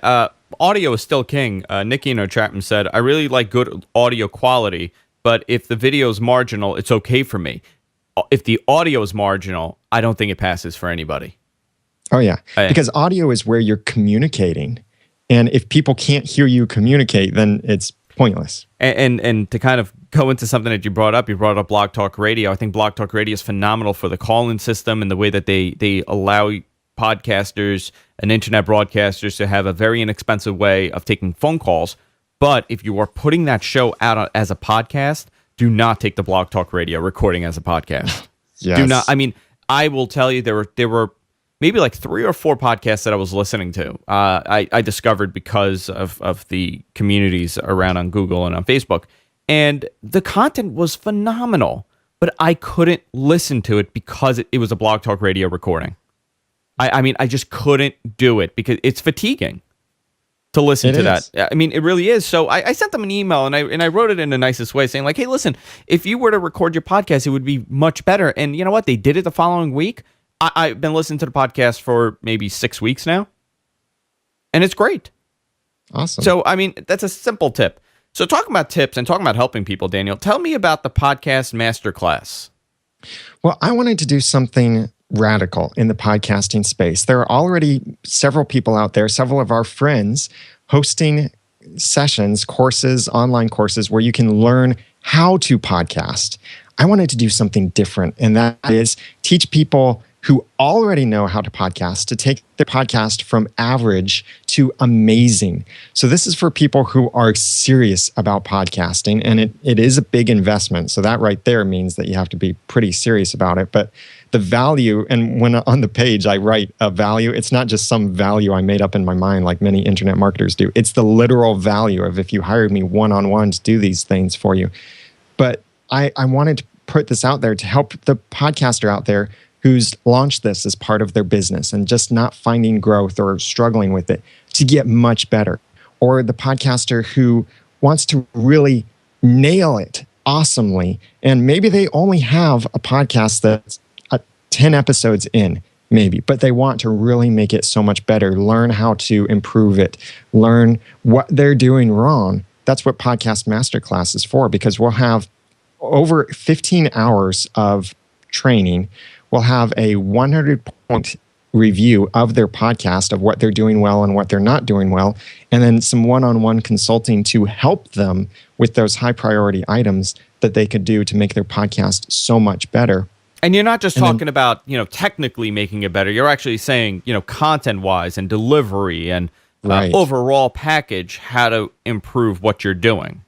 audio is still king. Nikki in our chat room said, I really like good audio quality, but if the video is marginal, it's okay for me. If the audio is marginal, I don't think it passes for anybody. Oh, yeah. Because audio is where you're communicating. And if people can't hear you communicate, then it's pointless. And to kind of go into something that you brought up Blog Talk Radio. I think Blog Talk Radio is phenomenal for the call-in system and the way that they allow podcasters and internet broadcasters to have a very inexpensive way of taking phone calls. But if you are putting that show out as a podcast, do not take the Blog Talk Radio recording as a podcast. Yes. Do not. I mean, I will tell you there were maybe like 3 or 4 podcasts that I was listening to. I discovered because of the communities around on Google and on Facebook, and the content was phenomenal. But I couldn't listen to it because it was a Blog Talk Radio recording. I mean, I just couldn't do it because it's fatiguing to listen to that. I mean, it really is. So I sent them an email and I wrote it in the nicest way saying like, hey, listen, if you were to record your podcast, it would be much better. And you know what? They did it the following week. I've been listening to the podcast for maybe 6 weeks now. And it's great. Awesome. So, I mean, that's a simple tip. So talking about tips and talking about helping people, Daniel, tell me about the podcast masterclass. Well, I wanted to do something radical in the podcasting space. There are already several people out there, several of our friends, hosting sessions, courses, online courses where you can learn how to podcast. I wanted to do something different, and that is teach people who already know how to podcast to take their podcast from average to amazing. So this is for people who are serious about podcasting, and it is a big investment. So that right there means that you have to be pretty serious about it. But the value, and when on the page I write a value, it's not just some value I made up in my mind like many internet marketers do. It's the literal value of if you hired me one-on-one to do these things for you. But I wanted to put this out there to help the podcaster out there who's launched this as part of their business and just not finding growth or struggling with it to get much better. Or the podcaster who wants to really nail it awesomely. And maybe they only have a podcast that's 10 episodes in, maybe, but they want to really make it so much better, learn how to improve it, learn what they're doing wrong. That's what Podcast Masterclass is for, because we'll have over 15 hours of training. We'll have a 100-point review of their podcast, of what they're doing well and what they're not doing well, and then some one-on-one consulting to help them with those high-priority items that they could do to make their podcast so much better. And you're not just talking about, technically making it better. You're actually saying, content-wise and delivery and overall package, how to improve what you're doing.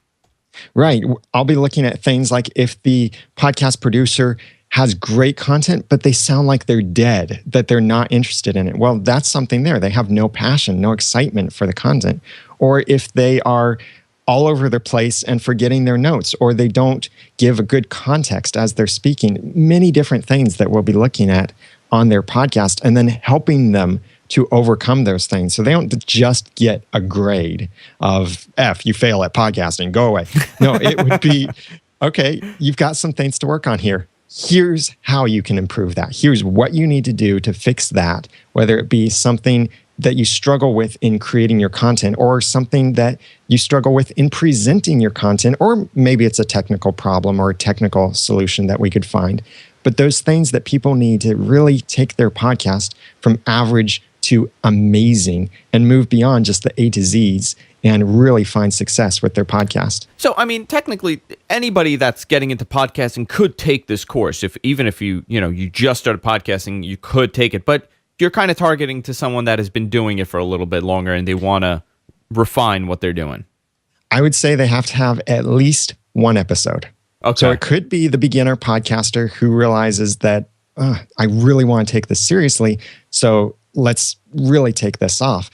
Right. I'll be looking at things like if the podcast producer has great content, but they sound like they're dead, that they're not interested in it. Well, that's something there. They have no passion, no excitement for the content. Or if they are all over the place and forgetting their notes, or they don't give a good context as they're speaking. Many different things that we'll be looking at on their podcast and then helping them to overcome those things. So they don't just get a grade of F, you fail at podcasting, go away. No, it would be, okay, you've got some things to work on here. Here's how you can improve that. Here's what you need to do to fix that, whether it be something that you struggle with in creating your content or something that you struggle with in presenting your content, or maybe it's a technical problem or a technical solution that we could find. But those things that people need to really take their podcast from average to amazing and move beyond just the A to Z's and really find success with their podcast. So, I mean, technically, anybody that's getting into podcasting could take this course. Even if you just started podcasting, you could take it. But you're kind of targeting to someone that has been doing it for a little bit longer and they want to refine what they're doing. I would say they have to have at least one episode. Okay. So it could be the beginner podcaster who realizes that I really want to take this seriously, so let's really take this off.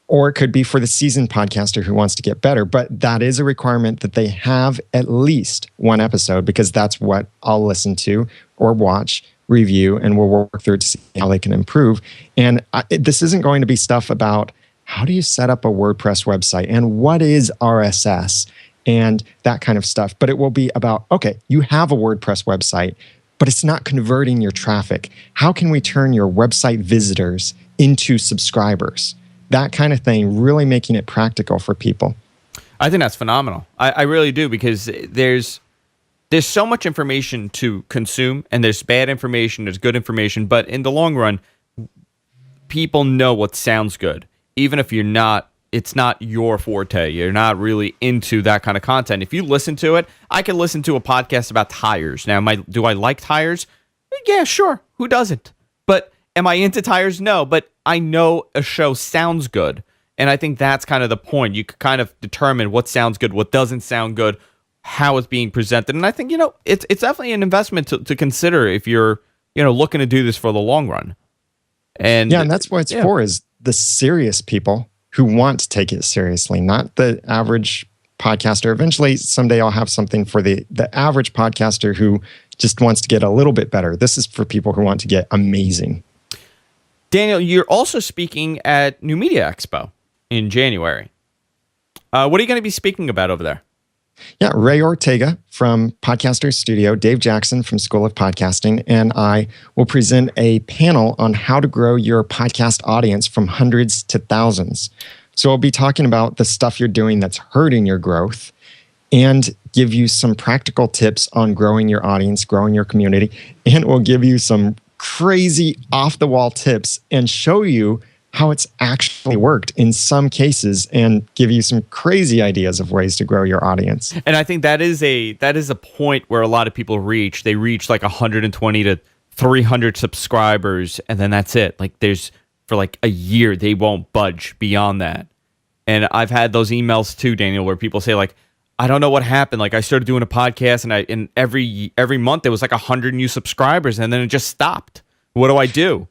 Or it could be for the seasoned podcaster who wants to get better. But that is a requirement that they have at least one episode, because that's what I'll listen to or watch, review, and we'll work through to see how they can improve. And this isn't going to be stuff about how do you set up a WordPress website and what is RSS and that kind of stuff. But it will be about, okay, you have a WordPress website, but it's not converting your traffic. How can we turn your website visitors into subscribers? That kind of thing, really making it practical for people. I think that's phenomenal. I really do, because there's so much information to consume, and there's bad information, there's good information, but in the long run, people know what sounds good. Even if it's not your forte, you're not really into that kind of content. If you listen to it, I can listen to a podcast about tires. Now, do I like tires? Yeah, sure. Who doesn't? But am I into tires? No, but I know a show sounds good. And I think that's kind of the point. You could kind of determine what sounds good, what doesn't sound good, how it's being presented. And I think, it's definitely an investment to consider if you're, looking to do this for the long run. And that's what it's for, is the serious people who want to take it seriously, not the average podcaster. Eventually, someday I'll have something for the average podcaster who just wants to get a little bit better. This is for people who want to get amazing. Daniel, you're also speaking at New Media Expo in January. What are you going to be speaking about over there? Yeah, Ray Ortega from Podcaster Studio, Dave Jackson from School of Podcasting, and I will present a panel on how to grow your podcast audience from hundreds to thousands. So I'll be talking about the stuff you're doing that's hurting your growth and give you some practical tips on growing your audience, growing your community, and we'll give you some crazy off-the-wall tips and show you how it's actually worked in some cases and give you some crazy ideas of ways to grow your audience. And I think that is a point where a lot of people reach. They reach like 120 to 300 subscribers, and then that's it. Like for like a year, they won't budge beyond that. And I've had those emails too, Daniel, where people say like, I don't know what happened. Like I started doing a podcast and every month there was like 100 new subscribers, and then it just stopped. What do I do?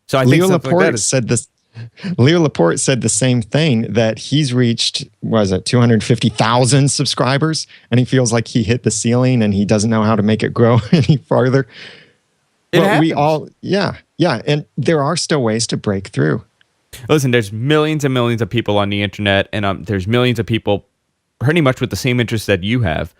So I think Leo something Laporte like that said this. Leo Laporte said the same thing, that he's reached, 250,000 subscribers, and he feels like he hit the ceiling and he doesn't know how to make it grow any farther. And there are still ways to break through. Listen, there's millions and millions of people on the internet, and there's millions of people pretty much with the same interests that you have.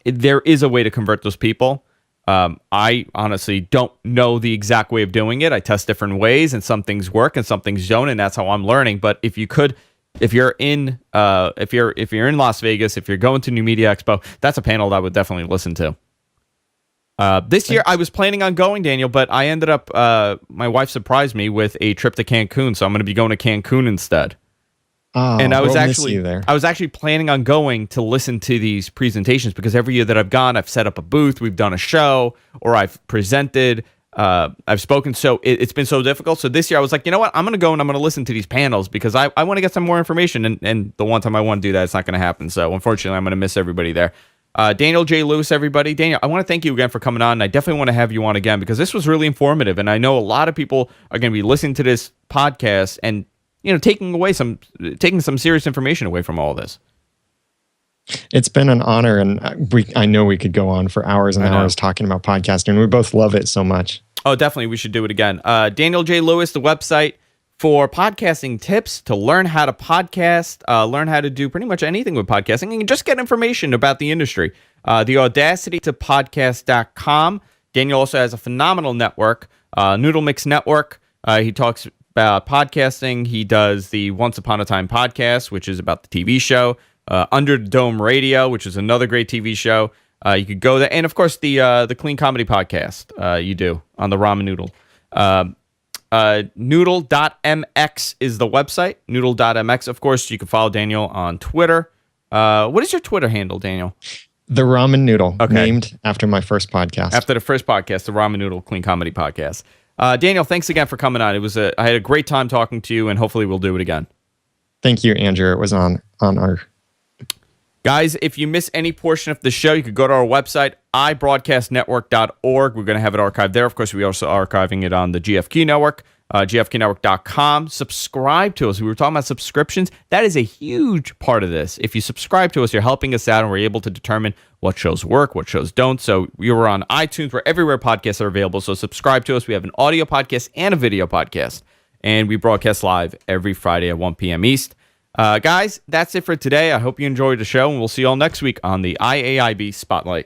There is a way to convert those people. I honestly don't know the exact way of doing it. I test different ways, and some things work and some things don't, and that's how I'm learning. But if you're in Las Vegas, if you're going to New Media Expo, that's a panel that I would definitely listen to. This year I was planning on going, Daniel, but I ended up my wife surprised me with a trip to Cancun, so I'm going to be going to Cancun instead. Oh, and I was we'll actually planning on going to listen to these presentations, because every year that I've gone, I've set up a booth, we've done a show, or I've presented, I've spoken. So it's been so difficult. So this year I was like, you know what? I'm going to go and I'm going to listen to these panels, because I want to get some more information. And the one time I want to do that, it's not going to happen. So unfortunately, I'm going to miss everybody there. Daniel J. Lewis, everybody. Daniel, I want to thank you again for coming on. And I definitely want to have you on again, because this was really informative. And I know a lot of people are going to be listening to this podcast and taking some serious information away from all this. It's been an honor, and I know we could go on for hours and hours talking about podcasting. We both love it so much. Oh, definitely. We should do it again. Daniel J. Lewis, the website for podcasting tips to learn how to podcast, learn how to do pretty much anything with podcasting, and just get information about the industry. The Audacity to podcast.com. Daniel also has a phenomenal network, Noodle.mx Network. He talks about podcasting. He does the Once Upon a Time podcast, which is about the TV show. Under the Dome Radio, which is another great TV show. You could go there. And, of course, the Clean Comedy Podcast you do on the Ramen Noodle. Noodle.mx is the website. Noodle.mx. Of course, you can follow Daniel on Twitter. What is your Twitter handle, Daniel? The Ramen Noodle, named after my first podcast. After the first podcast, the Ramen Noodle Clean Comedy Podcast. Daniel, thanks again for coming on. I had a great time talking to you, and hopefully we'll do it again. Thank you, Andrew. It was on our... Guys, if you miss any portion of the show, you could go to our website, ibroadcastnetwork.org. We're going to have it archived there. Of course, we're also archiving it on the GFQ network, gfqnetwork.com. Subscribe to us. We were talking about subscriptions. That is a huge part of this. If you subscribe to us, you're helping us out, and we're able to determine what shows work, what shows don't. So we were on iTunes. We're everywhere podcasts are available. So subscribe to us. We have an audio podcast and a video podcast, and we broadcast live every Friday at 1 p.m. East. Guys, that's it for today. I hope you enjoyed the show, and we'll see you all next week on the IAIB Spotlight.